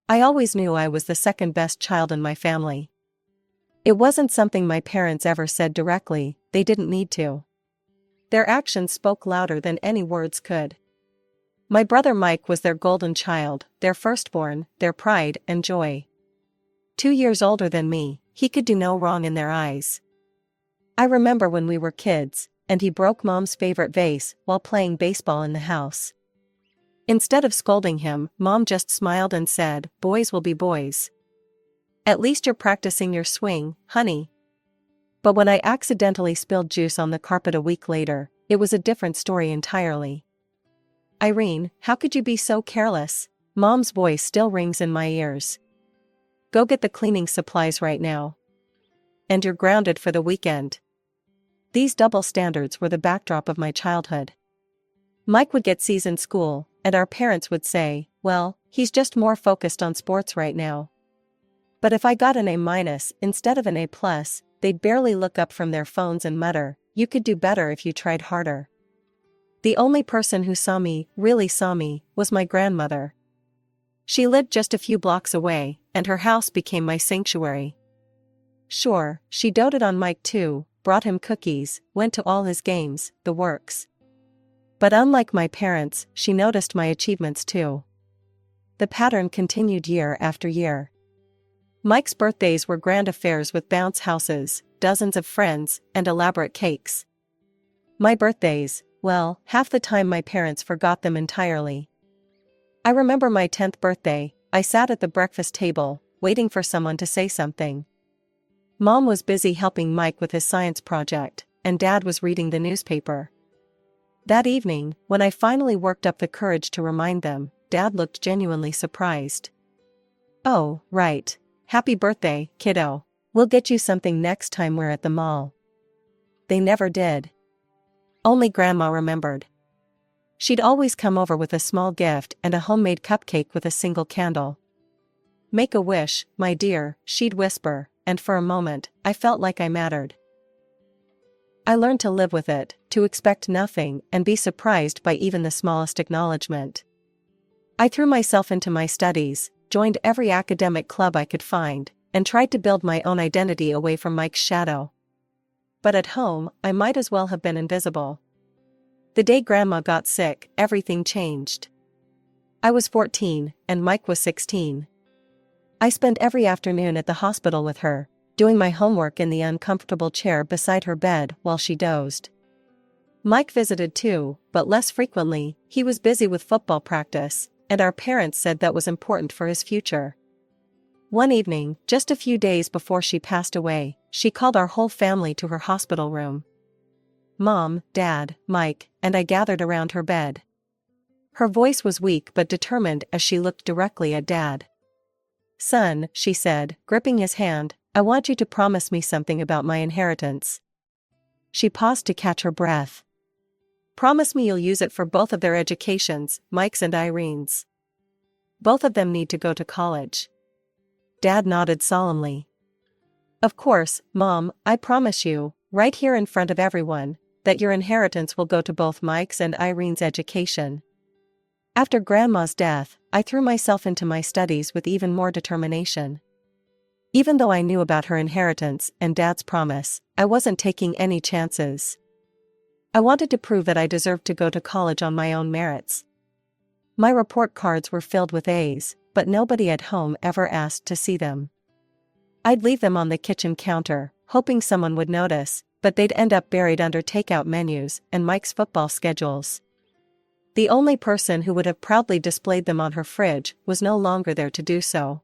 I always knew I was the second best child in my family. It wasn't something my parents ever said directly, they didn't need to. Their actions spoke louder than any words could. My brother Mike was their golden child, their firstborn, their pride and joy. 2 years older than me, he could do no wrong in their eyes. I remember when we were kids, and he broke Mom's favorite vase while playing baseball in the house. Instead of scolding him, Mom just smiled and said, "Boys will be boys. At least you're practicing your swing, honey." But when I accidentally spilled juice on the carpet a week later, it was a different story entirely. "Irene, how could you be so careless?" Mom's voice still rings in my ears. "Go get the cleaning supplies right now. And you're grounded for the weekend." These double standards were the backdrop of my childhood. Mike would get C's in school, and our parents would say, "Well, he's just more focused on sports right now." But if I got an A- instead of an A+, they'd barely look up from their phones and mutter, "You could do better if you tried harder." The only person who really saw me, was my grandmother. She lived just a few blocks away, and her house became my sanctuary. Sure, she doted on Mike too, brought him cookies, went to all his games, the works. But unlike my parents, she noticed my achievements too. The pattern continued year after year. Mike's birthdays were grand affairs with bounce houses, dozens of friends, and elaborate cakes. My birthdays, well, half the time my parents forgot them entirely. I remember my 10th birthday, I sat at the breakfast table, waiting for someone to say something. Mom was busy helping Mike with his science project, and Dad was reading the newspaper. That evening, when I finally worked up the courage to remind them, Dad looked genuinely surprised. "Oh, right. Happy birthday, kiddo. We'll get you something next time we're at the mall." They never did. Only Grandma remembered. She'd always come over with a small gift and a homemade cupcake with a single candle. "Make a wish, my dear," she'd whisper, and for a moment, I felt like I mattered. I learned to live with it, to expect nothing and be surprised by even the smallest acknowledgement. I threw myself into my studies, joined every academic club I could find, and tried to build my own identity away from Mike's shadow. But at home, I might as well have been invisible. The day Grandma got sick, everything changed. I was 14, and Mike was 16. I spent every afternoon at the hospital with her, doing my homework in the uncomfortable chair beside her bed while she dozed. Mike visited too, but less frequently. He was busy with football practice, and our parents said that was important for his future. One evening, just a few days before she passed away, she called our whole family to her hospital room. Mom, Dad, Mike, and I gathered around her bed. Her voice was weak but determined as she looked directly at Dad. "Son," she said, gripping his hand, "I want you to promise me something about my inheritance." She paused to catch her breath. "Promise me you'll use it for both of their educations, Mike's and Irene's. Both of them need to go to college." Dad nodded solemnly. "Of course, Mom, I promise you, right here in front of everyone, that your inheritance will go to both Mike's and Irene's education." After Grandma's death, I threw myself into my studies with even more determination. Even though I knew about her inheritance and Dad's promise, I wasn't taking any chances. I wanted to prove that I deserved to go to college on my own merits. My report cards were filled with A's, but nobody at home ever asked to see them. I'd leave them on the kitchen counter, hoping someone would notice, but they'd end up buried under takeout menus and Mike's football schedules. The only person who would have proudly displayed them on her fridge was no longer there to do so.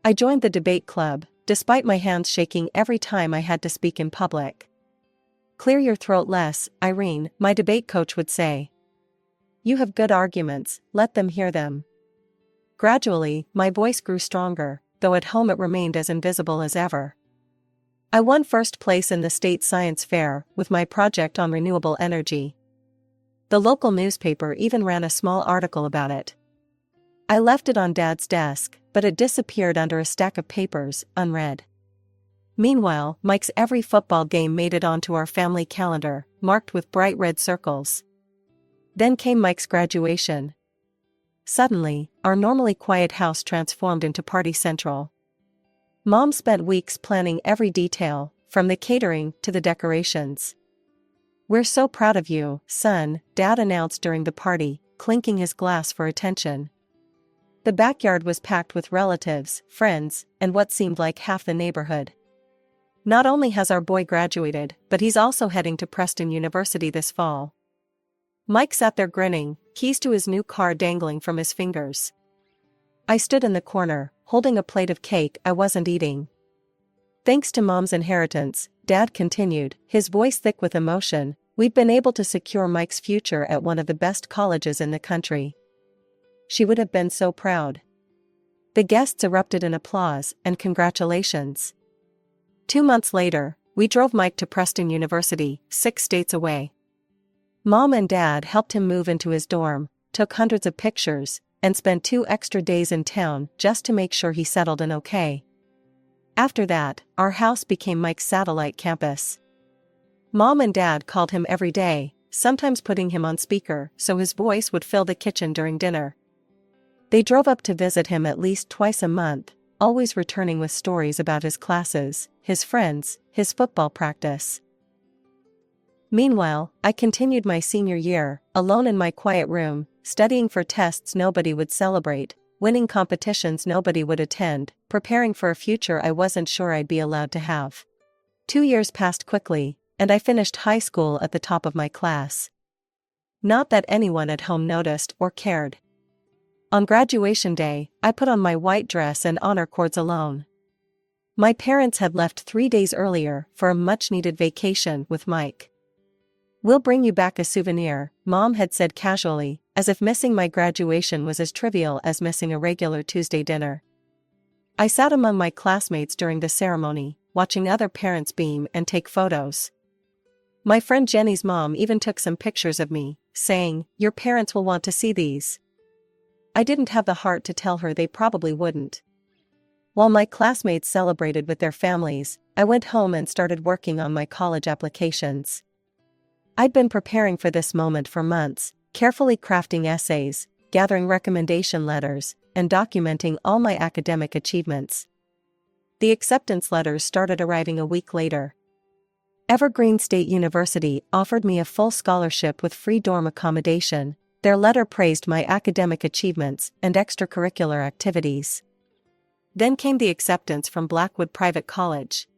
I joined the debate club, despite my hands shaking every time I had to speak in public. "Clear your throat less, Irene," my debate coach would say. "You have good arguments, let them hear them." Gradually, my voice grew stronger, though at home it remained as invisible as ever. I won first place in the state science fair with my project on renewable energy. The local newspaper even ran a small article about it. I left it on Dad's desk, but it disappeared under a stack of papers, unread. Meanwhile, Mike's every football game made it onto our family calendar, marked with bright red circles. Then came Mike's graduation. Suddenly, our normally quiet house transformed into party central. Mom spent weeks planning every detail, from the catering to the decorations. "We're so proud of you, son," Dad announced during the party, clinking his glass for attention. The backyard was packed with relatives, friends, and what seemed like half the neighborhood. "Not only has our boy graduated, but he's also heading to Preston University this fall." Mike sat there grinning, keys to his new car dangling from his fingers. I stood in the corner, holding a plate of cake I wasn't eating. "Thanks to Mom's inheritance," Dad continued, his voice thick with emotion, "we've been able to secure Mike's future at one of the best colleges in the country. She would have been so proud." The guests erupted in applause and congratulations. 2 months later, we drove Mike to Preston University, 6 states away. Mom and Dad helped him move into his dorm, took hundreds of pictures, and spent 2 extra days in town just to make sure he settled in okay. After that, our house became Mike's satellite campus. Mom and Dad called him every day, sometimes putting him on speaker so his voice would fill the kitchen during dinner. They drove up to visit him at least twice a month, always returning with stories about his classes, his friends, his football practice. Meanwhile, I continued my senior year, alone in my quiet room, studying for tests nobody would celebrate, winning competitions nobody would attend, preparing for a future I wasn't sure I'd be allowed to have. 2 years passed quickly, and I finished high school at the top of my class. Not that anyone at home noticed or cared. On graduation day, I put on my white dress and honor cords alone. My parents had left 3 days earlier for a much-needed vacation with Mike. "We'll bring you back a souvenir," Mom had said casually, as if missing my graduation was as trivial as missing a regular Tuesday dinner. I sat among my classmates during the ceremony, watching other parents beam and take photos. My friend Jenny's mom even took some pictures of me, saying, "Your parents will want to see these." I didn't have the heart to tell her they probably wouldn't. While my classmates celebrated with their families, I went home and started working on my college applications. I'd been preparing for this moment for months, carefully crafting essays, gathering recommendation letters, and documenting all my academic achievements. The acceptance letters started arriving a week later. Evergreen State University offered me a full scholarship with free dorm accommodation. Their letter praised my academic achievements and extracurricular activities. Then came the acceptance from Blackwood Private College.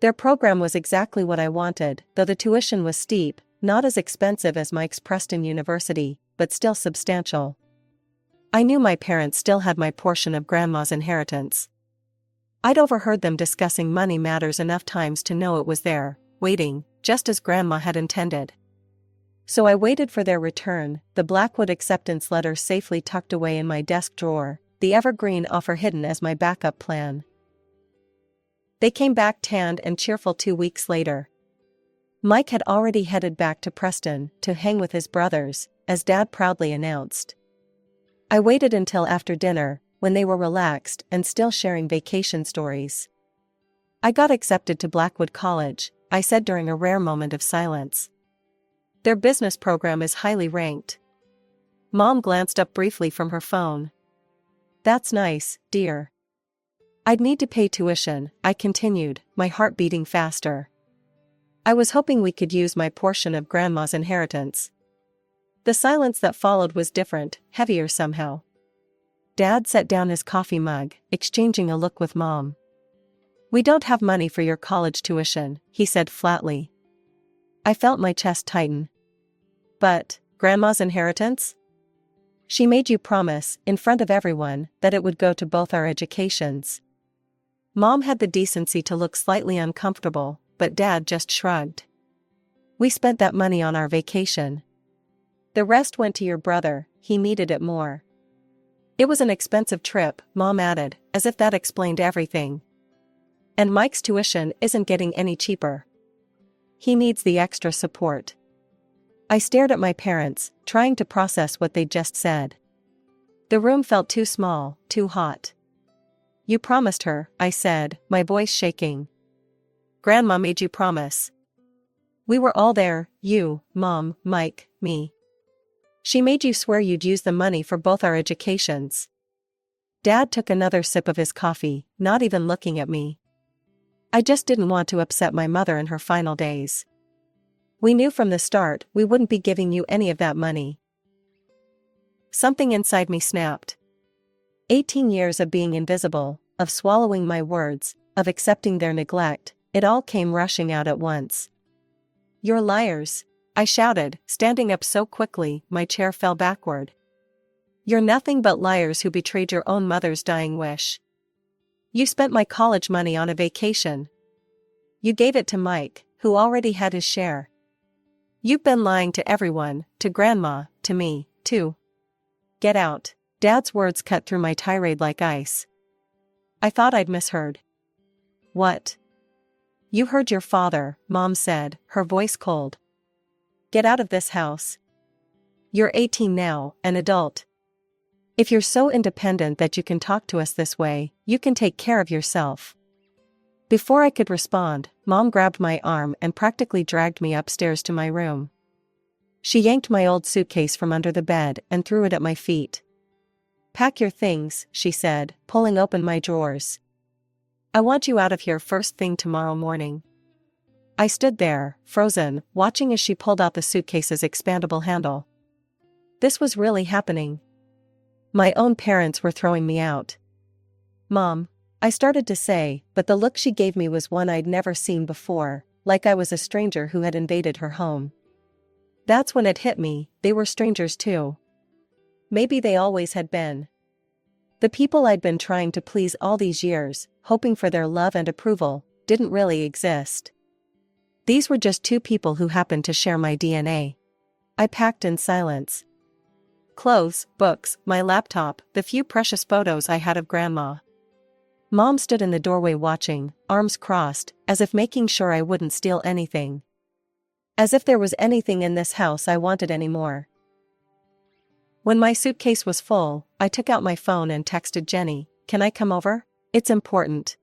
Their program was exactly what I wanted, though the tuition was steep, not as expensive as Mike's Preston University, but still substantial. I knew my parents still had my portion of Grandma's inheritance. I'd overheard them discussing money matters enough times to know it was there, waiting, just as Grandma had intended. So I waited for their return, the Blackwood acceptance letter safely tucked away in my desk drawer, the Evergreen offer hidden as my backup plan. They came back tanned and cheerful 2 weeks later. Mike had already headed back to Preston to hang with his brothers, as Dad proudly announced. I waited until after dinner, when they were relaxed and still sharing vacation stories. "I got accepted to Blackwood College," I said during a rare moment of silence. "Their business program is highly ranked." Mom glanced up briefly from her phone. "That's nice, dear." "I'd need to pay tuition," I continued, my heart beating faster. I was hoping we could use my portion of Grandma's inheritance. The silence that followed was different, heavier somehow. Dad set down his coffee mug, exchanging a look with Mom. "We don't have money for your college tuition," he said flatly. I felt my chest tighten. "But, Grandma's inheritance? She made you promise, in front of everyone, that it would go to both our educations." Mom had the decency to look slightly uncomfortable, but Dad just shrugged. "We spent that money on our vacation. The rest went to your brother, he needed it more." "It was an expensive trip," Mom added, as if that explained everything. "And Mike's tuition isn't getting any cheaper. He needs the extra support." I stared at my parents, trying to process what they'd just said. The room felt too small, too hot. "You promised her," I said, my voice shaking. "Grandma made you promise." "We were all there, you, Mom, Mike, me. She made you swear you'd use the money for both our educations. Dad took another sip of his coffee, not even looking at me. I just didn't want to upset my mother in her final days. We knew from the start we wouldn't be giving you any of that money. Something inside me snapped. 18 years of being invisible, of swallowing my words, of accepting their neglect, it all came rushing out at once. "You're liars," I shouted, standing up so quickly my chair fell backward. "You're nothing but liars who betrayed your own mother's dying wish. You spent my college money on a vacation. You gave it to Mike, who already had his share. You've been lying to everyone, to Grandma, to me, too. Get out." Dad's words cut through my tirade like ice. I thought I'd misheard. "What?" "You heard your father," Mom said, her voice cold. "Get out of this house. You're 18 now, an adult. If you're so independent that you can talk to us this way, you can take care of yourself." Before I could respond, Mom grabbed my arm and practically dragged me upstairs to my room. She yanked my old suitcase from under the bed and threw it at my feet. "Pack your things," she said, pulling open my drawers. "I want you out of here first thing tomorrow morning." I stood there, frozen, watching as she pulled out the suitcase's expandable handle. This was really happening. My own parents were throwing me out. "Mom," I started to say, but the look she gave me was one I'd never seen before, like I was a stranger who had invaded her home. That's when it hit me, they were strangers too. Maybe they always had been. The people I'd been trying to please all these years, hoping for their love and approval, didn't really exist. These were just two people who happened to share my DNA. I packed in silence. Clothes, books, my laptop, the few precious photos I had of Grandma. Mom stood in the doorway watching, arms crossed, as if making sure I wouldn't steal anything. As if there was anything in this house I wanted anymore. When my suitcase was full, I took out my phone and texted Jenny, "Can I come over? It's important."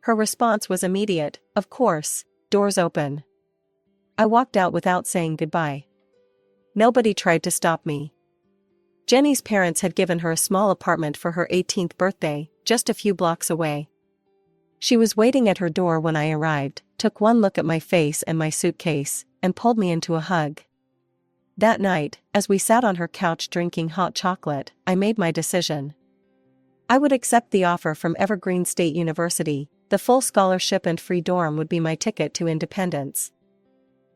Her response was immediate, "Of course, doors open." I walked out without saying goodbye. Nobody tried to stop me. Jenny's parents had given her a small apartment for her 18th birthday, just a few blocks away. She was waiting at her door when I arrived, took one look at my face and my suitcase, and pulled me into a hug. That night, as we sat on her couch drinking hot chocolate, I made my decision. I would accept the offer from Evergreen State University. The full scholarship and free dorm would be my ticket to independence.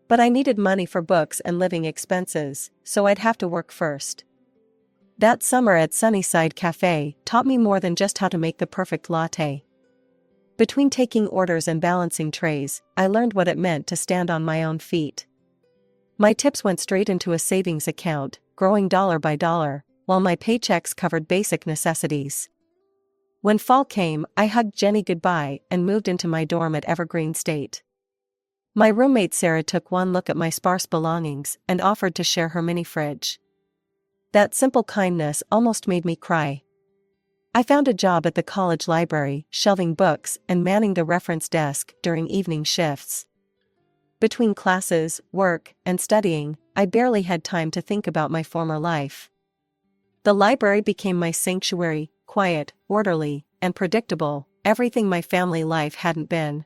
But I needed money for books and living expenses, so I'd have to work first. That summer at Sunnyside Cafe taught me more than just how to make the perfect latte. Between taking orders and balancing trays, I learned what it meant to stand on my own feet. My tips went straight into a savings account, growing dollar by dollar, while my paychecks covered basic necessities. When fall came, I hugged Jenny goodbye and moved into my dorm at Evergreen State. My roommate Sarah took one look at my sparse belongings and offered to share her mini fridge. That simple kindness almost made me cry. I found a job at the college library, shelving books and manning the reference desk during evening shifts. Between classes, work, and studying, I barely had time to think about my former life. The library became my sanctuary, quiet, orderly, and predictable, everything my family life hadn't been.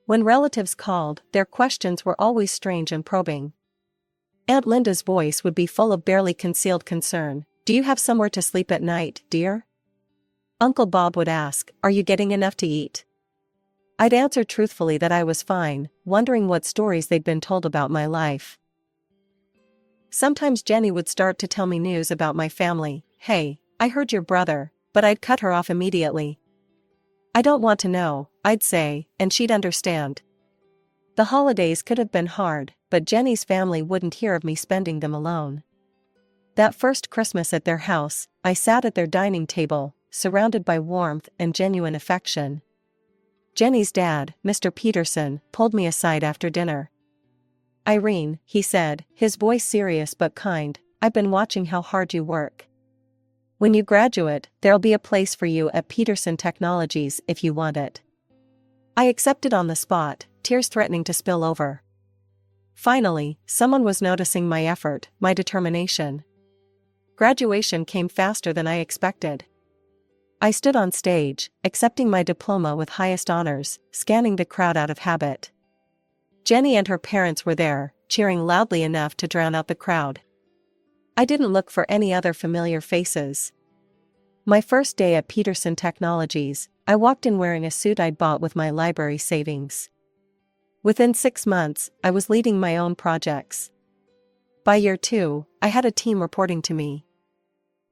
When relatives called, their questions were always strange and probing. Aunt Linda's voice would be full of barely concealed concern. "Do you have somewhere to sleep at night, dear?" Uncle Bob would ask, "Are you getting enough to eat?" I'd answer truthfully that I was fine, wondering what stories they'd been told about my life. Sometimes Jenny would start to tell me news about my family. "Hey, I heard your brother," but I'd cut her off immediately. "I don't want to know," I'd say, and she'd understand. The holidays could have been hard, but Jenny's family wouldn't hear of me spending them alone. That first Christmas at their house, I sat at their dining table, surrounded by warmth and genuine affection. Jenny's dad, Mr. Peterson, pulled me aside after dinner. "Irene," he said, his voice serious but kind, "I've been watching how hard you work. When you graduate, there'll be a place for you at Peterson Technologies if you want it." I accepted on the spot, tears threatening to spill over. Finally, someone was noticing my effort, my determination. Graduation came faster than I expected. I stood on stage, accepting my diploma with highest honors, scanning the crowd out of habit. Jenny and her parents were there, cheering loudly enough to drown out the crowd. I didn't look for any other familiar faces. My first day at Peterson Technologies, I walked in wearing a suit I'd bought with my library savings. Within 6 months, I was leading my own projects. By year 2, I had a team reporting to me.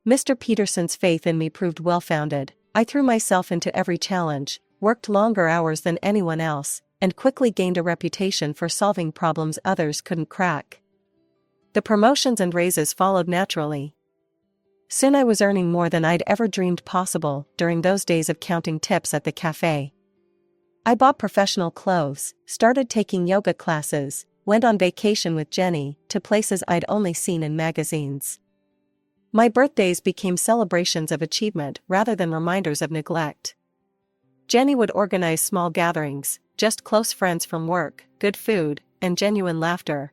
Mr. Peterson's faith in me proved well-founded. I threw myself into every challenge, worked longer hours than anyone else, and quickly gained a reputation for solving problems others couldn't crack. The promotions and raises followed naturally. Soon I was earning more than I'd ever dreamed possible during those days of counting tips at the cafe. I bought professional clothes, started taking yoga classes, went on vacation with Jenny to places I'd only seen in magazines. My birthdays became celebrations of achievement rather than reminders of neglect. Jenny would organize small gatherings, just close friends from work, good food, and genuine laughter.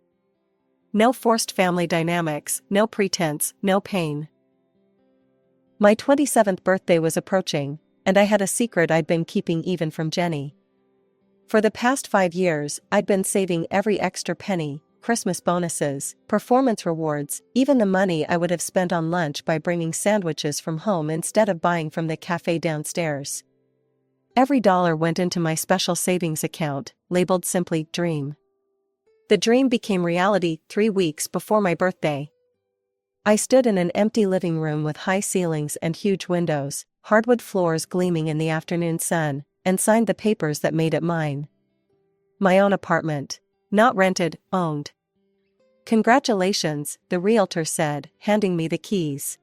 No forced family dynamics, no pretense, no pain. My 27th birthday was approaching, and I had a secret I'd been keeping even from Jenny. For the past 5 years, I'd been saving every extra penny, Christmas bonuses, performance rewards, even the money I would have spent on lunch by bringing sandwiches from home instead of buying from the cafe downstairs. Every dollar went into my special savings account, labeled simply Dream. The dream became reality 3 weeks before my birthday. I stood in an empty living room with high ceilings and huge windows, hardwood floors gleaming in the afternoon sun, and signed the papers that made it mine. My own apartment. Not rented, owned. "Congratulations," the realtor said, handing me the keys.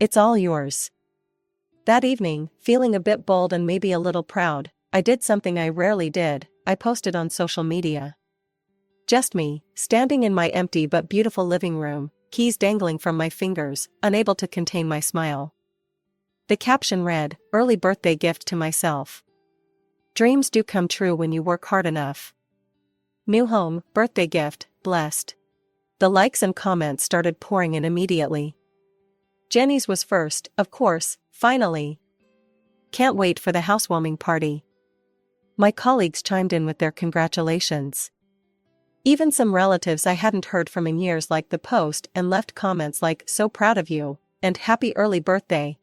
"It's all yours." That evening, feeling a bit bold and maybe a little proud, I did something I rarely did. I posted on social media. Just me, standing in my empty but beautiful living room, keys dangling from my fingers, unable to contain my smile. The caption read, "Early birthday gift to myself. Dreams do come true when you work hard enough. New home, birthday gift, blessed." The likes and comments started pouring in immediately. Jenny's was first, of course, finally. "Can't wait for the housewarming party." My colleagues chimed in with their congratulations. Even some relatives I hadn't heard from in years liked the post and left comments like, "So proud of you," and "Happy early birthday."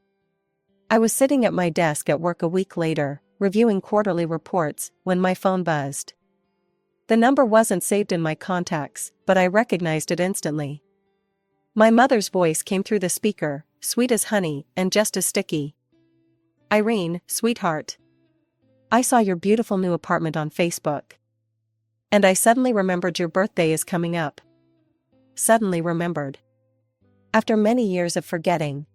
I was sitting at my desk at work a week later, reviewing quarterly reports, when my phone buzzed. The number wasn't saved in my contacts, but I recognized it instantly. My mother's voice came through the speaker, sweet as honey, and just as sticky. "Irene, sweetheart. I saw your beautiful new apartment on Facebook. And I suddenly remembered your birthday is coming up." Suddenly remembered. After many years of forgetting.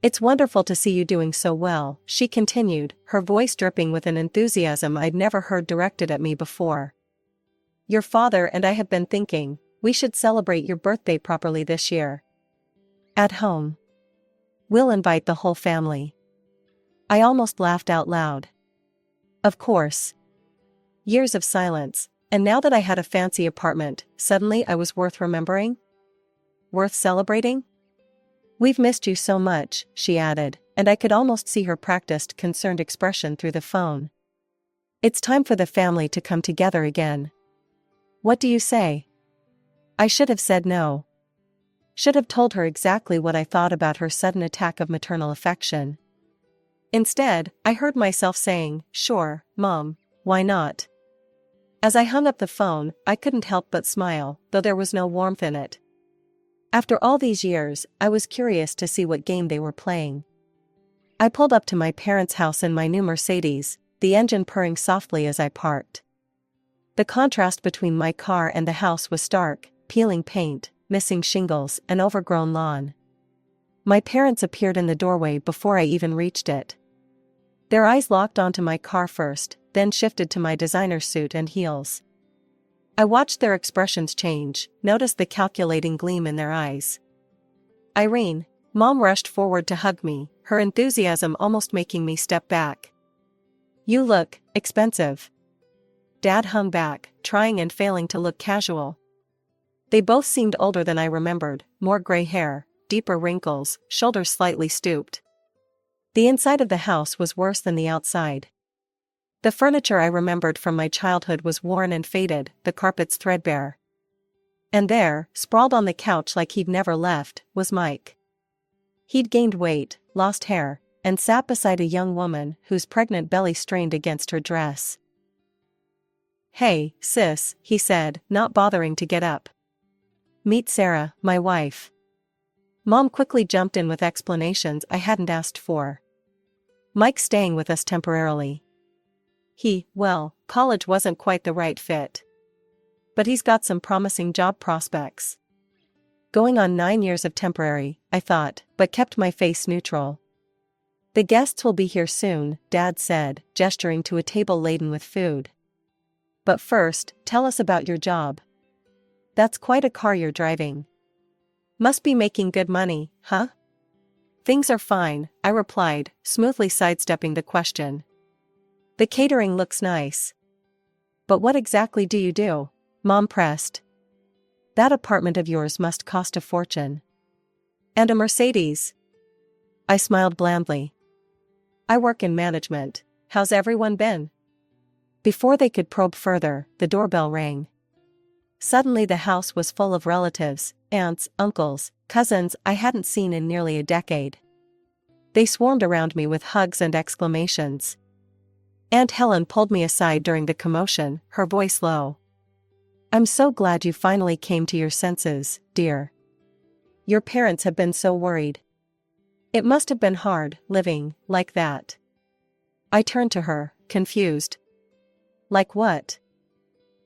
"It's wonderful to see you doing so well," she continued, her voice dripping with an enthusiasm I'd never heard directed at me before. "Your father and I have been thinking, we should celebrate your birthday properly this year. At home. We'll invite the whole family." I almost laughed out loud. Of course. Years of silence, and now that I had a fancy apartment, suddenly I was worth remembering? Worth celebrating? "We've missed you so much," she added, and I could almost see her practiced, concerned expression through the phone. "It's time for the family to come together again. What do you say?" I should have said no. Should have told her exactly what I thought about her sudden attack of maternal affection. Instead, I heard myself saying, "Sure, Mom, why not?" As I hung up the phone, I couldn't help but smile, though there was no warmth in it. After all these years, I was curious to see what game they were playing. I pulled up to my parents' house in my new Mercedes, the engine purring softly as I parked. The contrast between my car and the house was stark, peeling paint, missing shingles, and overgrown lawn. My parents appeared in the doorway before I even reached it. Their eyes locked onto my car first, then shifted to my designer suit and heels. I watched their expressions change, noticed the calculating gleam in their eyes. "Irene," Mom rushed forward to hug me, her enthusiasm almost making me step back. "You look expensive. Dad hung back, trying and failing to look casual. They both seemed older than I remembered, more gray hair, deeper wrinkles, shoulders slightly stooped. The inside of the house was worse than the outside. The furniture I remembered from my childhood was worn and faded, the carpets threadbare. And there, sprawled on the couch like he'd never left, was Mike. He'd gained weight, lost hair, and sat beside a young woman whose pregnant belly strained against her dress. "Hey, sis," he said, not bothering to get up. "Meet Sarah, my wife." Mom quickly jumped in with explanations I hadn't asked for. "Mike's staying with us temporarily. Well, college wasn't quite the right fit. But he's got some promising job prospects." Going on 9 years of temporary, I thought, but kept my face neutral. "The guests will be here soon," Dad said, gesturing to a table laden with food. "But first, tell us about your job. That's quite a car you're driving. Must be making good money, huh?" "Things are fine," I replied, smoothly sidestepping the question. "The catering looks nice." "But what exactly do you do?" Mom pressed. "That apartment of yours must cost a fortune." "And a Mercedes." I smiled blandly. "I work in management. How's everyone been?" Before they could probe further, the doorbell rang. Suddenly the house was full of relatives, aunts, uncles, cousins I hadn't seen in nearly a decade. They swarmed around me with hugs and exclamations. Aunt Helen pulled me aside during the commotion, her voice low. "I'm so glad you finally came to your senses, dear. Your parents have been so worried. It must have been hard, living like that." I turned to her, confused. "Like what?"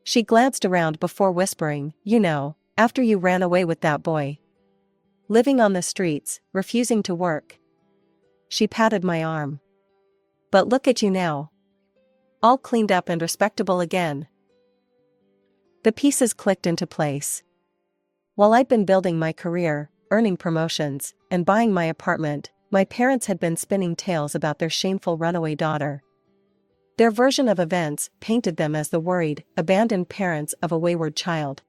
She glanced around before whispering, "You know, after you ran away with that boy. Living on the streets, refusing to work." She patted my arm. "But look at you now. All cleaned up and respectable again." The pieces clicked into place. While I'd been building my career, earning promotions, and buying my apartment, my parents had been spinning tales about their shameful runaway daughter. Their version of events painted them as the worried, abandoned parents of a wayward child.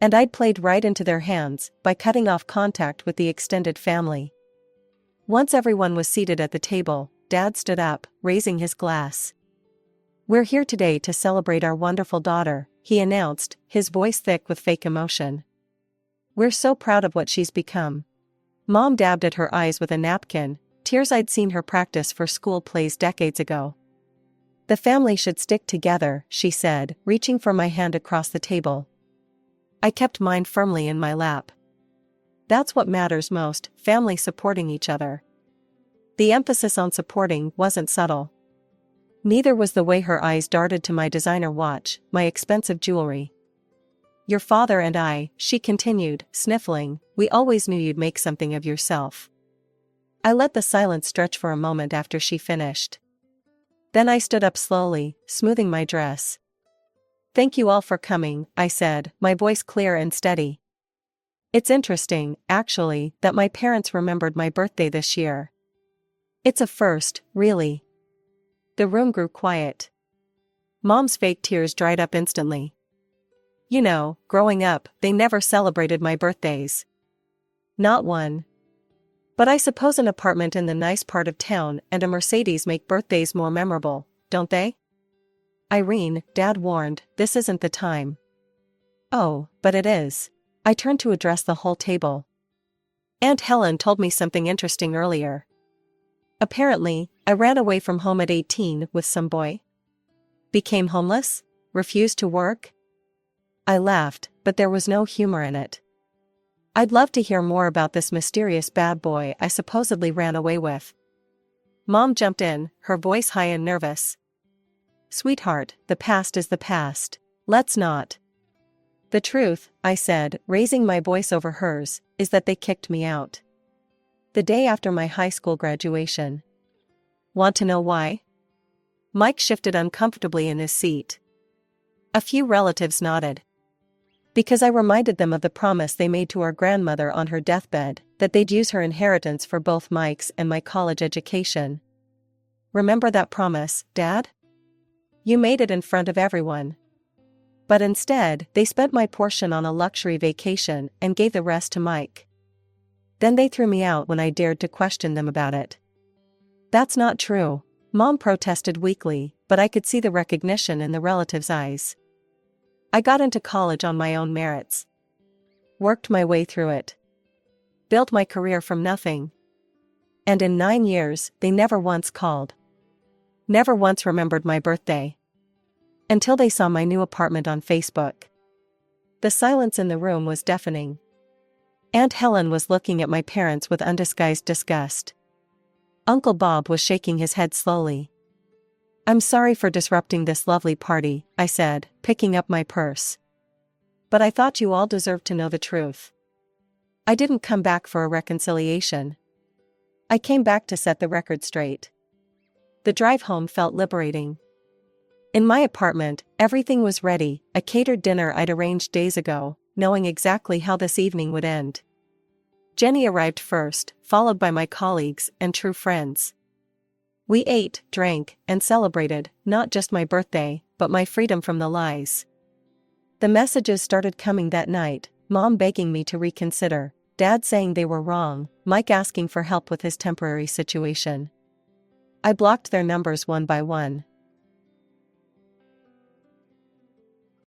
And I'd played right into their hands by cutting off contact with the extended family. Once everyone was seated at the table, Dad stood up, raising his glass. "We're here today to celebrate our wonderful daughter," he announced, his voice thick with fake emotion. "We're so proud of what she's become." Mom dabbed at her eyes with a napkin, tears I'd seen her practice for school plays decades ago. "The family should stick together," she said, reaching for my hand across the table. I kept mine firmly in my lap. "That's what matters most, family supporting each other." The emphasis on supporting wasn't subtle. Neither was the way her eyes darted to my designer watch, my expensive jewelry. "Your father and I," she continued, sniffling, "we always knew you'd make something of yourself." I let the silence stretch for a moment after she finished. Then I stood up slowly, smoothing my dress. "Thank you all for coming," I said, my voice clear and steady. "It's interesting, actually, that my parents remembered my birthday this year. It's a first, really." The room grew quiet. Mom's fake tears dried up instantly. "You know, growing up, they never celebrated my birthdays. Not one. But I suppose an apartment in the nice part of town and a Mercedes make birthdays more memorable, don't they?" "Irene," Dad warned, "this isn't the time." "Oh, but it is." I turned to address the whole table. "Aunt Helen told me something interesting earlier. Apparently, I ran away from home at 18 with some boy. Became homeless? Refused to work?" I laughed, but there was no humor in it. "I'd love to hear more about this mysterious bad boy I supposedly ran away with." Mom jumped in, her voice high and nervous. "Sweetheart, the past is the past. Let's not." "The truth," I said, raising my voice over hers, "is that they kicked me out. The day after my high school graduation." "Want to know why?" Mike shifted uncomfortably in his seat. A few relatives nodded. "Because I reminded them of the promise they made to our grandmother on her deathbed, that they'd use her inheritance for both Mike's and my college education. Remember that promise, Dad?" You made it in front of everyone. But instead, they spent my portion on a luxury vacation and gave the rest to Mike. Then they threw me out when I dared to question them about it. That's not true, Mom protested weakly, but I could see the recognition in the relatives' eyes. I got into college on my own merits. Worked my way through it. Built my career from nothing. And in 9 years, they never once called. Never once remembered my birthday. Until they saw my new apartment on Facebook. The silence in the room was deafening. Aunt Helen was looking at my parents with undisguised disgust. Uncle Bob was shaking his head slowly. I'm sorry for disrupting this lovely party, I said, picking up my purse. But I thought you all deserved to know the truth. I didn't come back for a reconciliation. I came back to set the record straight. The drive home felt liberating. In my apartment, everything was ready, a catered dinner I'd arranged days ago, knowing exactly how this evening would end. Jenny arrived first, followed by my colleagues and true friends. We ate, drank, and celebrated, not just my birthday, but my freedom from the lies. The messages started coming that night, Mom begging me to reconsider, Dad saying they were wrong, Mike asking for help with his temporary situation. I blocked their numbers one by one.